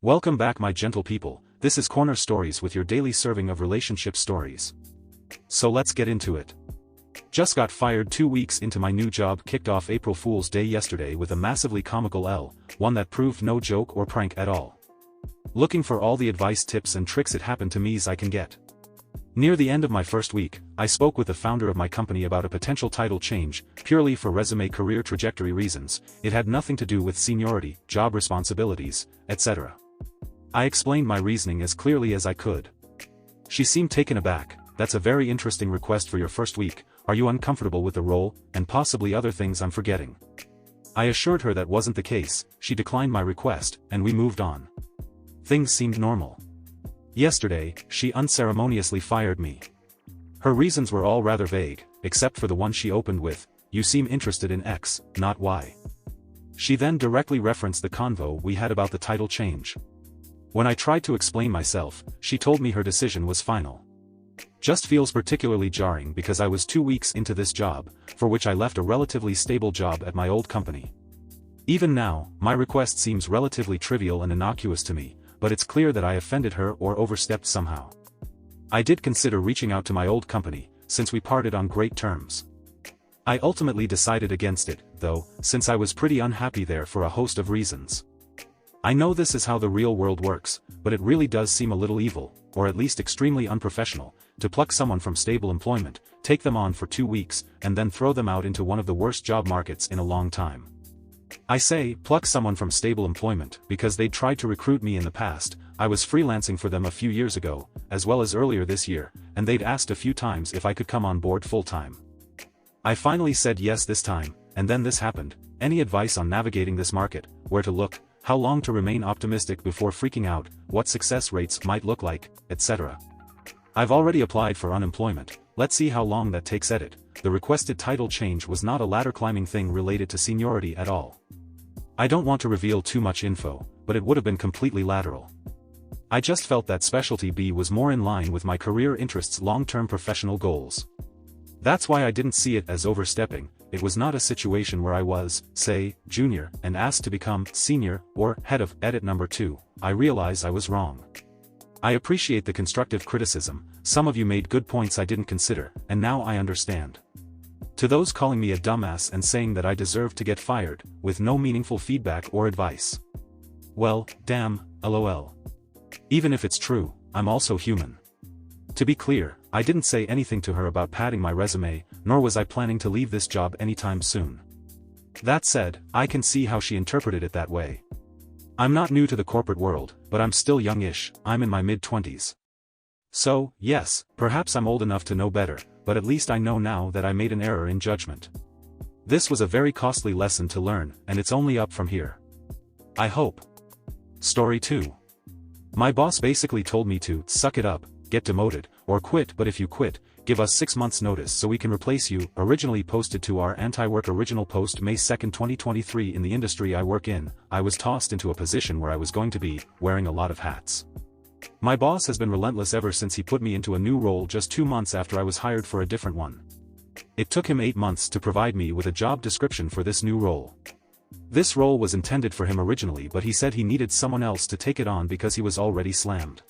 Welcome back, my gentle people. This is Corner Stories with your daily serving of relationship stories. So let's get into it. Just got fired 2 weeks into my new job. Kicked off April Fool's Day yesterday with a massively comical one that proved no joke or prank at all. Looking for all the advice, tips and tricks it happened to me's I can get. Near the end of my first week, I spoke with the founder of my company about a potential title change, purely for resume career trajectory reasons. It had nothing to do with seniority, job responsibilities, etc. I explained my reasoning as clearly as I could. She seemed taken aback. That's a very interesting request for your first week. Are you uncomfortable with the role, and possibly other things I'm forgetting? I assured her that wasn't the case. She declined my request, and we moved on. Things seemed normal. Yesterday, she unceremoniously fired me. Her reasons were all rather vague, except for the one she opened with, "You seem interested in X, not Y." She then directly referenced the convo we had about the title change. When I tried to explain myself, she told me her decision was final. Just feels particularly jarring because I was 2 weeks into this job, for which I left a relatively stable job at my old company. Even now, my request seems relatively trivial and innocuous to me, but it's clear that I offended her or overstepped somehow. I did consider reaching out to my old company, since we parted on great terms. I ultimately decided against it, though, since I was pretty unhappy there for a host of reasons. I know this is how the real world works, but it really does seem a little evil, or at least extremely unprofessional, to pluck someone from stable employment, take them on for 2 weeks, and then throw them out into one of the worst job markets in a long time. I say, pluck someone from stable employment, because they'd tried to recruit me in the past. I was freelancing for them a few years ago, as well as earlier this year, and they'd asked a few times if I could come on board full-time. I finally said yes this time, and then this happened. Any advice on navigating this market, where to look, how long to remain optimistic before freaking out, what success rates might look like, etc. I've already applied for unemployment. Let's see how long that takes. Edit. The requested title change was not a ladder-climbing thing related to seniority at all. I don't want to reveal too much info, but it would have been completely lateral. I just felt that Specialty B was more in line with my career interests' long-term professional goals. That's why I didn't see it as overstepping. It was not a situation where I was, say, junior, and asked to become senior, or head of. Edit number 2, I realize I was wrong. I appreciate the constructive criticism. Some of you made good points I didn't consider, and now I understand. To those calling me a dumbass and saying that I deserve to get fired, with no meaningful feedback or advice. Well, damn, lol. Even if it's true, I'm also human. To be clear, I didn't say anything to her about padding my resume, nor was I planning to leave this job anytime soon. That said, I can see how she interpreted it that way. I'm not new to the corporate world, but I'm still youngish. I'm in my mid-20s. So, yes, perhaps I'm old enough to know better, but at least I know now that I made an error in judgment. This was a very costly lesson to learn, and it's only up from here. I hope. Story 2. My boss basically told me to suck it up, get demoted, or quit, but if you quit, give us 6 months notice so we can replace you. Originally posted to our anti-work original post May 2, 2023. In the industry I work in, I was tossed into a position where I was going to be wearing a lot of hats. My boss has been relentless ever since he put me into a new role just 2 months after I was hired for a different one. It took him 8 months to provide me with a job description for this new role. This role was intended for him originally, but he said he needed someone else to take it on because he was already slammed.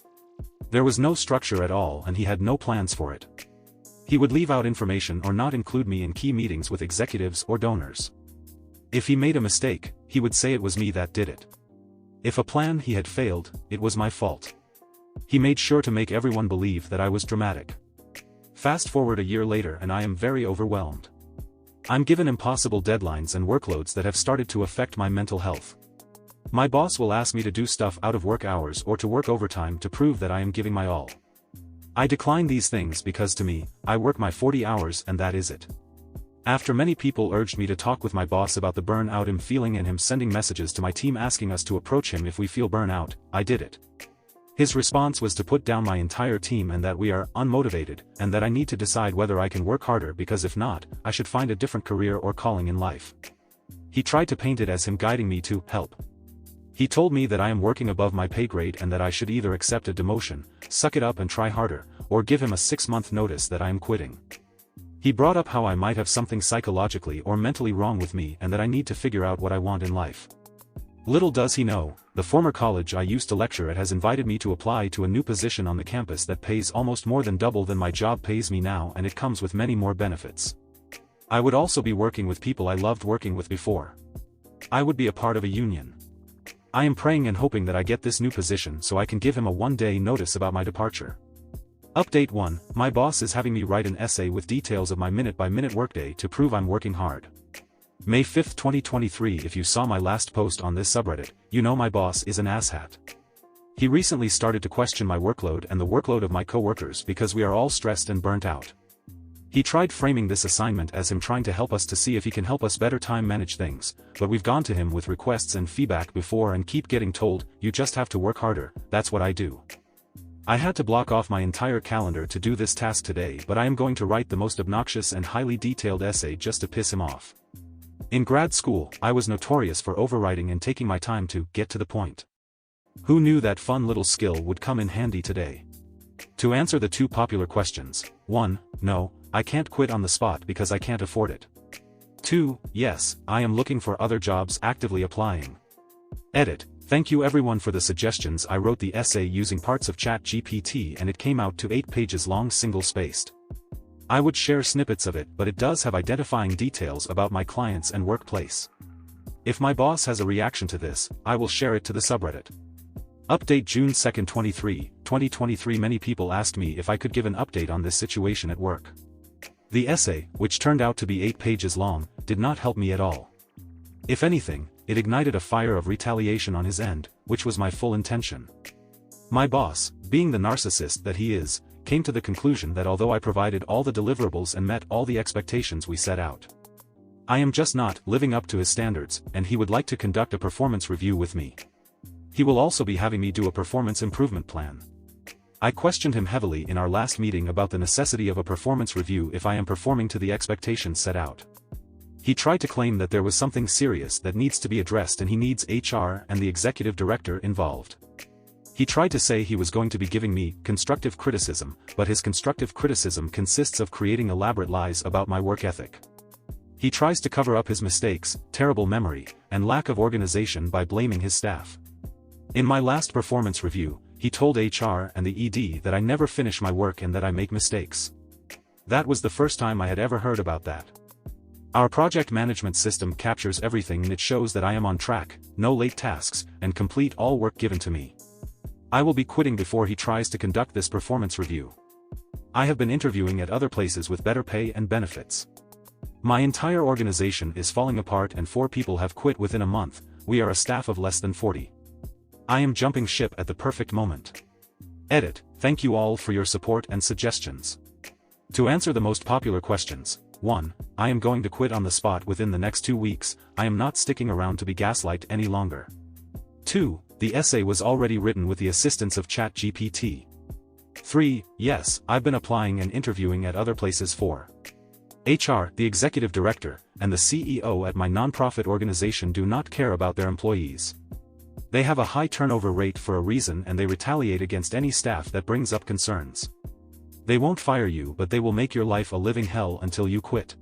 There was no structure at all and he had no plans for it. He would leave out information or not include me in key meetings with executives or donors. If he made a mistake, he would say it was me that did it. If a plan he had failed, it was my fault. He made sure to make everyone believe that I was dramatic. Fast forward a year later and I am very overwhelmed. I'm given impossible deadlines and workloads that have started to affect my mental health. My boss will ask me to do stuff out of work hours or to work overtime to prove that I am giving my all. I decline these things because to me, I work my 40 hours and that is it. After many people urged me to talk with my boss about the burnout I'm feeling and him sending messages to my team asking us to approach him if we feel burnout, I did it. His response was to put down my entire team and that we are unmotivated, and that I need to decide whether I can work harder because if not, I should find a different career or calling in life. He tried to paint it as him guiding me to help. He told me that I am working above my pay grade and that I should either accept a demotion, suck it up and try harder, or give him a 6-month notice that I am quitting. He brought up how I might have something psychologically or mentally wrong with me and that I need to figure out what I want in life. Little does he know, the former college I used to lecture at has invited me to apply to a new position on the campus that pays almost more than double than my job pays me now, and it comes with many more benefits. I would also be working with people I loved working with before. I would be a part of a union. I am praying and hoping that I get this new position so I can give him a one-day notice about my departure. Update 1, my boss is having me write an essay with details of my minute-by-minute workday to prove I'm working hard. May 5, 2023. If you saw my last post on this subreddit, you know my boss is an asshat. He recently started to question my workload and the workload of my co-workers because we are all stressed and burnt out. He tried framing this assignment as him trying to help us to see if he can help us better time manage things, but we've gone to him with requests and feedback before and keep getting told, you just have to work harder. That's what I do. I had to block off my entire calendar to do this task today, but I am going to write the most obnoxious and highly detailed essay just to piss him off. In grad school, I was notorious for overwriting and taking my time to get to the point. Who knew that fun little skill would come in handy today? To answer the two popular questions, 1, no, I can't quit on the spot because I can't afford it. 2, yes, I am looking for other jobs, actively applying. Edit. Thank you everyone for the suggestions. I wrote the essay using parts of ChatGPT and it came out to 8 pages long, single-spaced. I would share snippets of it, but it does have identifying details about my clients and workplace. If my boss has a reaction to this, I will share it to the subreddit. Update June 2, 2023. Many people asked me if I could give an update on this situation at work. The essay, which turned out to be 8 pages long, did not help me at all. If anything, it ignited a fire of retaliation on his end, which was my full intention. My boss, being the narcissist that he is, came to the conclusion that although I provided all the deliverables and met all the expectations we set out, I am just not living up to his standards, and he would like to conduct a performance review with me. He will also be having me do a performance improvement plan. I questioned him heavily in our last meeting about the necessity of a performance review if I am performing to the expectations set out. He tried to claim that there was something serious that needs to be addressed and he needs HR and the executive director involved. He tried to say he was going to be giving me constructive criticism, but his constructive criticism consists of creating elaborate lies about my work ethic. He tries to cover up his mistakes, terrible memory, and lack of organization by blaming his staff. In my last performance review, he told HR and the ED that I never finish my work and that I make mistakes. That was the first time I had ever heard about that. Our project management system captures everything and it shows that I am on track, no late tasks, and complete all work given to me. I will be quitting before he tries to conduct this performance review. I have been interviewing at other places with better pay and benefits. My entire organization is falling apart and 4 people have quit within a month. We are a staff of less than 40. I am jumping ship at the perfect moment. Edit. Thank you all for your support and suggestions. To answer the most popular questions, 1. I am going to quit on the spot within the next 2 weeks. I am not sticking around to be gaslighted any longer. 2. The essay was already written with the assistance of ChatGPT. 3. Yes, I've been applying and interviewing at other places. 4. HR, the executive director, and the CEO at my nonprofit organization do not care about their employees. They have a high turnover rate for a reason and they retaliate against any staff that brings up concerns. They won't fire you, but they will make your life a living hell until you quit.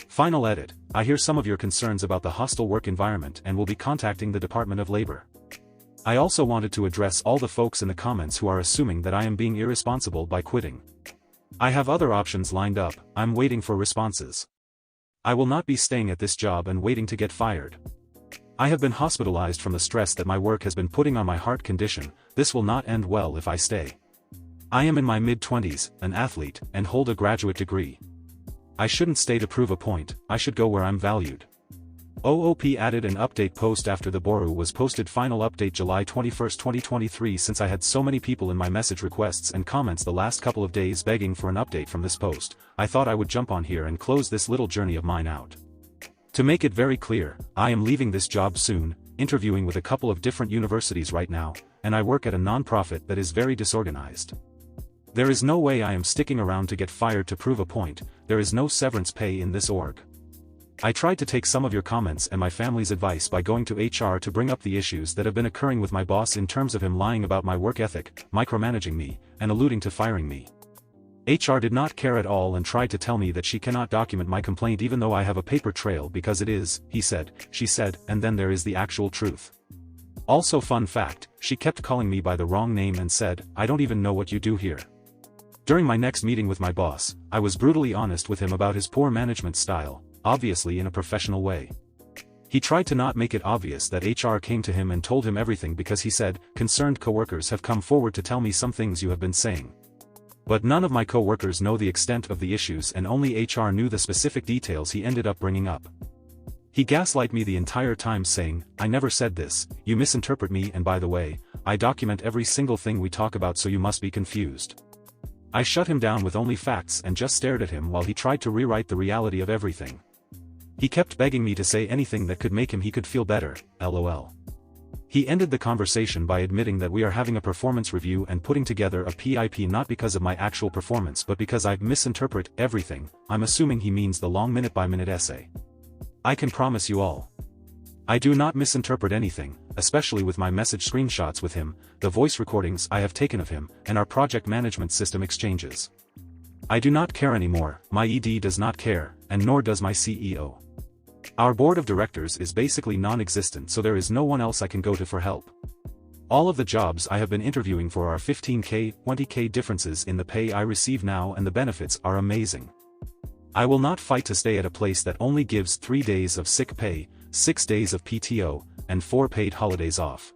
Final edit. I hear some of your concerns about the hostile work environment and will be contacting the Department of Labor. I also wanted to address all the folks in the comments who are assuming that I am being irresponsible by quitting. I have other options lined up. I'm waiting for responses. I will not be staying at this job and waiting to get fired. I have been hospitalized from the stress that my work has been putting on my heart condition. This will not end well if I stay. I am in my mid-20s, an athlete, and hold a graduate degree. I shouldn't stay to prove a point. I should go where I'm valued. OOP added an update post after the Boru was posted. Final update July 21, 2023. Since I had so many people in my message requests and comments the last couple of days begging for an update from this post, I thought I would jump on here and close this little journey of mine out. To make it very clear, I am leaving this job soon, interviewing with a couple of different universities right now, and I work at a nonprofit that is very disorganized. There is no way I am sticking around to get fired to prove a point. There is no severance pay in this org. I tried to take some of your comments and my family's advice by going to HR to bring up the issues that have been occurring with my boss in terms of him lying about my work ethic, micromanaging me, and alluding to firing me. HR did not care at all and tried to tell me that she cannot document my complaint even though I have a paper trail because it is, he said, she said, and then there is the actual truth. Also fun fact, she kept calling me by the wrong name and said, I don't even know what you do here. During my next meeting with my boss, I was brutally honest with him about his poor management style, obviously in a professional way. He tried to not make it obvious that HR came to him and told him everything because he said, concerned coworkers have come forward to tell me some things you have been saying. But none of my coworkers know the extent of the issues and only HR knew the specific details he ended up bringing up. He gaslighted me the entire time saying, I never said this, you misinterpret me and by the way, I document every single thing we talk about so you must be confused. I shut him down with only facts and just stared at him while he tried to rewrite the reality of everything. He kept begging me to say anything that could make him he could feel better, lol. He ended the conversation by admitting that we are having a performance review and putting together a PIP not because of my actual performance but because I misinterpret everything. I'm assuming he means the long minute-by-minute essay. I can promise you all, I do not misinterpret anything, especially with my message screenshots with him, the voice recordings I have taken of him, and our project management system exchanges. I do not care anymore, my ED does not care, and nor does my CEO. Our board of directors is basically non-existent so there is no one else I can go to for help. All of the jobs I have been interviewing for are 15k, 20k differences in the pay I receive now and the benefits are amazing. I will not fight to stay at a place that only gives 3 days of sick pay, 6 days of PTO, and 4 paid holidays off.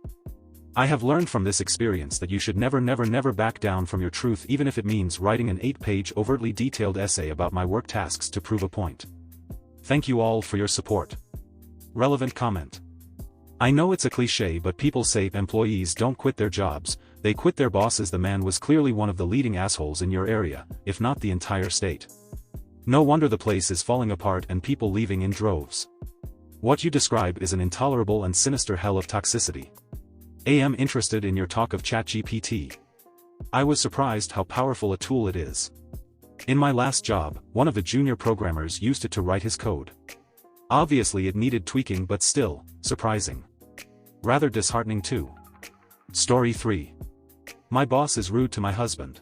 I have learned from this experience that you should never back down from your truth even if it means writing an 8-page overtly detailed essay about my work tasks to prove a point. Thank you all for your support. Relevant comment. I know it's a cliché but people say employees don't quit their jobs, they quit their bosses. The man was clearly one of the leading assholes in your area, if not the entire state. No wonder the place is falling apart and people leaving in droves. What you describe is an intolerable and sinister hell of toxicity. Am interested in your talk of ChatGPT. I was surprised how powerful a tool it is. In my last job, one of the junior programmers used it to write his code. Obviously it needed tweaking but still, surprising. Rather disheartening too. Story 3. My boss is rude to my husband.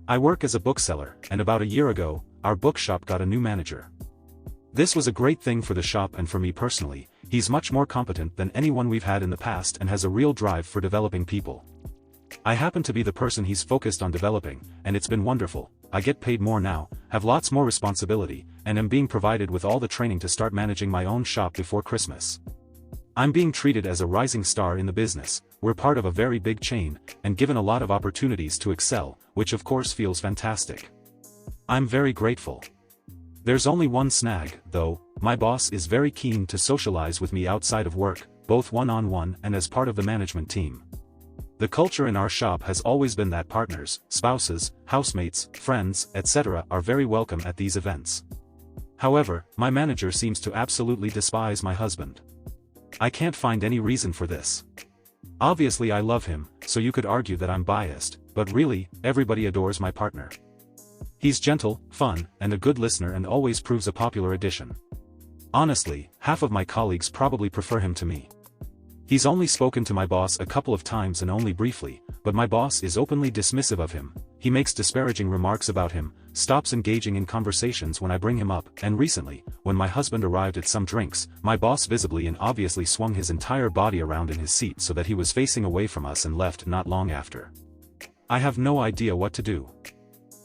I work as a bookseller, and about a year ago, our bookshop got a new manager. This was a great thing for the shop and for me personally. He's much more competent than anyone we've had in the past and has a real drive for developing people. I happen to be the person he's focused on developing, and it's been wonderful. I get paid more now, have lots more responsibility, and am being provided with all the training to start managing my own shop before Christmas. I'm being treated as a rising star in the business, we're part of a very big chain, and given a lot of opportunities to excel, which of course feels fantastic. I'm very grateful. There's only one snag, though. My boss is very keen to socialize with me outside of work, both one-on-one and as part of the management team. The culture in our shop has always been that partners, spouses, housemates, friends, etc. are very welcome at these events. However, my manager seems to absolutely despise my husband. I can't find any reason for this. Obviously I love him, so you could argue that I'm biased, but really, everybody adores my partner. He's gentle, fun, and a good listener and always proves a popular addition. Honestly, half of my colleagues probably prefer him to me. He's only spoken to my boss a couple of times and only briefly, but my boss is openly dismissive of him. He makes disparaging remarks about him, stops engaging in conversations when I bring him up, and recently, when my husband arrived at some drinks, my boss visibly and obviously swung his entire body around in his seat so that he was facing away from us and left not long after. I have no idea what to do.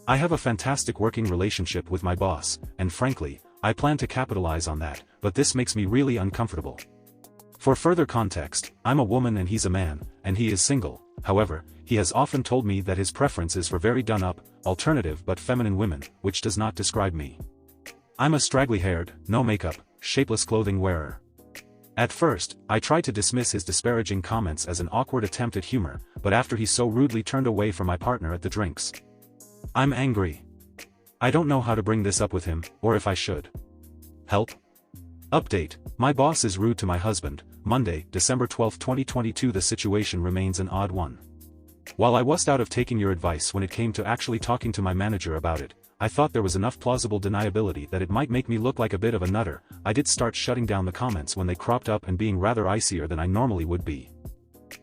I have a fantastic working relationship with my boss, and frankly, I plan to capitalize on that, but this makes me really uncomfortable. For further context, I'm a woman and he's a man, and he is single. However, he has often told me that his preference is for very done-up, alternative but feminine women, which does not describe me. I'm a straggly-haired, no makeup, shapeless clothing wearer. At first, I tried to dismiss his disparaging comments as an awkward attempt at humor, but after he so rudely turned away from my partner at the drinks, I'm angry. I don't know how to bring this up with him, or if I should. Help? Update: my boss is rude to my husband. Monday, December 12, 2022. The situation remains an odd one. While I was out of taking your advice when it came to actually talking to my manager about it, I thought there was enough plausible deniability that it might make me look like a bit of a nutter. I did start shutting down the comments when they cropped up and being rather icier than I normally would be.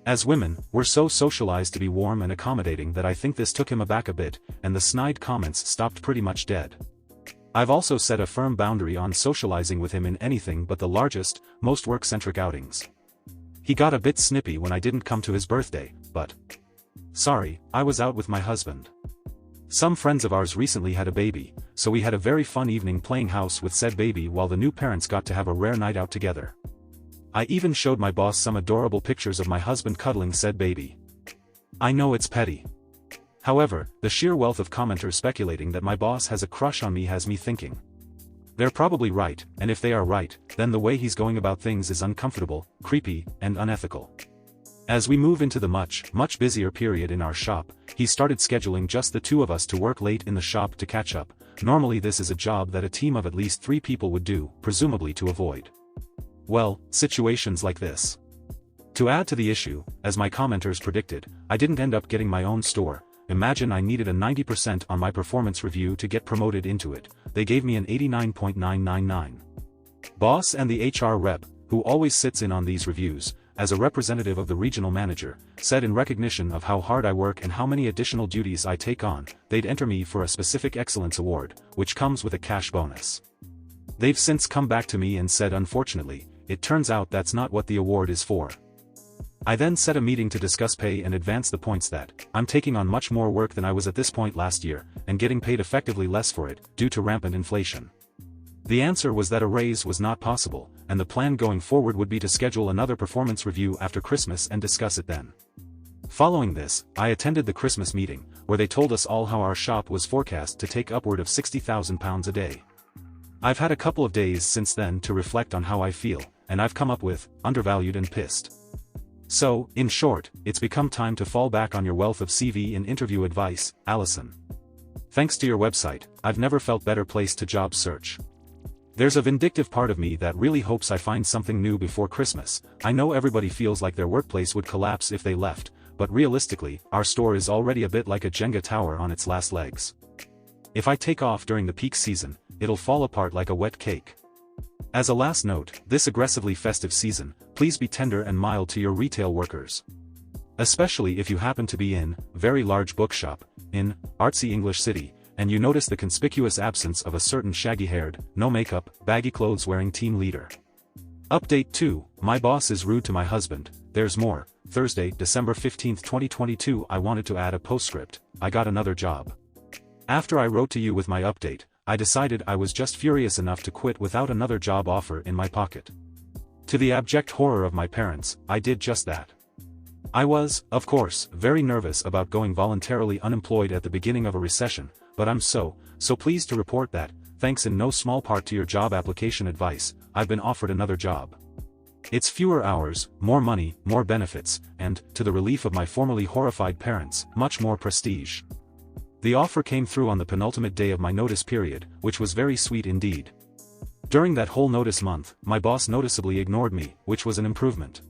As women, we're so socialized to be warm and accommodating that I think this took him aback a bit, and the snide comments stopped pretty much dead. I've also set a firm boundary on socializing with him in anything but the largest, most work-centric outings. He got a bit snippy when I didn't come to his birthday, but sorry, I was out with my husband. Some friends of ours recently had a baby, so we had a very fun evening playing house with said baby while the new parents got to have a rare night out together. I even showed my boss some adorable pictures of my husband cuddling said baby. I know it's petty. However, the sheer wealth of commenters speculating that my boss has a crush on me has me thinking. They're probably right, and if they are right, then the way he's going about things is uncomfortable, creepy, and unethical. As we move into the much busier period in our shop, he started scheduling just the two of us to work late in the shop to catch up. Normally this is a job that a team of at least 3 people would do, presumably to avoid, well, situations like this. To add to the issue, as my commenters predicted, I didn't end up getting my own store. Imagine I needed a 90% on my performance review to get promoted into it. They gave me an 89.999. Boss and the HR rep, who always sits in on these reviews, as a representative of the regional manager, said in recognition of how hard I work and how many additional duties I take on, they'd enter me for a specific excellence award, which comes with a cash bonus. They've since come back to me and said unfortunately, it turns out that's not what the award is for. I then set a meeting to discuss pay and advance the points that I'm taking on much more work than I was at this point last year, and getting paid effectively less for it, due to rampant inflation. The answer was that a raise was not possible, and the plan going forward would be to schedule another performance review after Christmas and discuss it then. Following this, I attended the Christmas meeting, where they told us all how our shop was forecast to take upward of £60,000 a day. I've had a couple of days since then to reflect on how I feel, and I've come up with, undervalued and pissed. So, in short, it's become time to fall back on your wealth of CV and interview advice, Allison. Thanks to your website, I've never felt better placed to job search. There's a vindictive part of me that really hopes I find something new before Christmas. I know everybody feels like their workplace would collapse if they left, but realistically, our store is already a bit like a Jenga tower on its last legs. If I take off during the peak season, it'll fall apart like a wet cake. As a last note, this aggressively festive season, please be tender and mild to your retail workers. Especially if you happen to be in very large bookshop, in artsy English city, and you notice the conspicuous absence of a certain shaggy-haired, no makeup, baggy clothes wearing team leader. Update 2, my boss is rude to my husband. There's more. Thursday, December 15, 2022. I wanted to add a postscript. I got another job. After I wrote to you with my update, I decided I was just furious enough to quit without another job offer in my pocket. To the abject horror of my parents, I did just that. I was, of course, very nervous about going voluntarily unemployed at the beginning of a recession, but I'm so pleased to report that, thanks in no small part to your job application advice, I've been offered another job. It's fewer hours, more money, more benefits, and, to the relief of my formerly horrified parents, much more prestige. The offer came through on the penultimate day of my notice period, which was very sweet indeed. During that whole notice month, my boss noticeably ignored me, which was an improvement.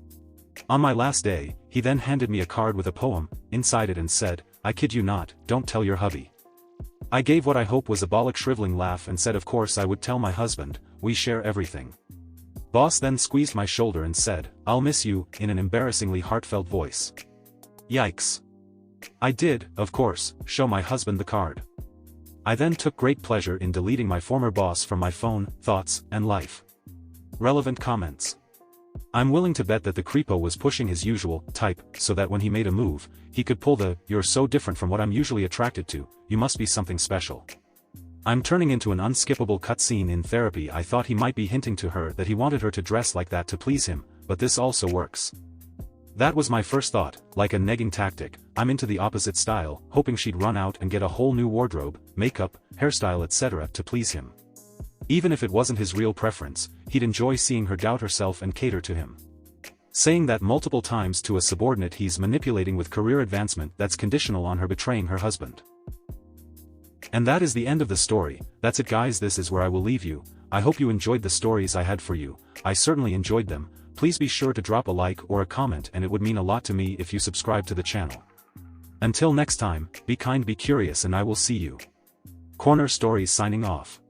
On my last day, he then handed me a card with a poem inside it and said, "I kid you not, don't tell your hubby." I gave what I hope was a bollock shriveling laugh and said of course I would tell my husband, we share everything. Boss then squeezed my shoulder and said, "I'll miss you," in an embarrassingly heartfelt voice. Yikes. I did, of course, show my husband the card. I then took great pleasure in deleting my former boss from my phone, thoughts, and life. Relevant comments. I'm willing to bet that the creepo was pushing his usual type, so that when he made a move, he could pull the, "You're so different from what I'm usually attracted to, you must be something special." I'm turning into an unskippable cutscene in therapy. I thought he might be hinting to her that he wanted her to dress like that to please him, but this also works. That was my first thought, like a negging tactic. I'm into the opposite style, hoping she'd run out and get a whole new wardrobe, makeup, hairstyle etc. to please him. Even if it wasn't his real preference, he'd enjoy seeing her doubt herself and cater to him. Saying that multiple times to a subordinate he's manipulating with career advancement that's conditional on her betraying her husband. And that is the end of the story. That's it guys, this is where I will leave you. I hope you enjoyed the stories I had for you. I certainly enjoyed them. Please be sure to drop a like or a comment, and it would mean a lot to me if you subscribe to the channel. Until next time, be kind, be curious, and I will see you. Corner Stories signing off.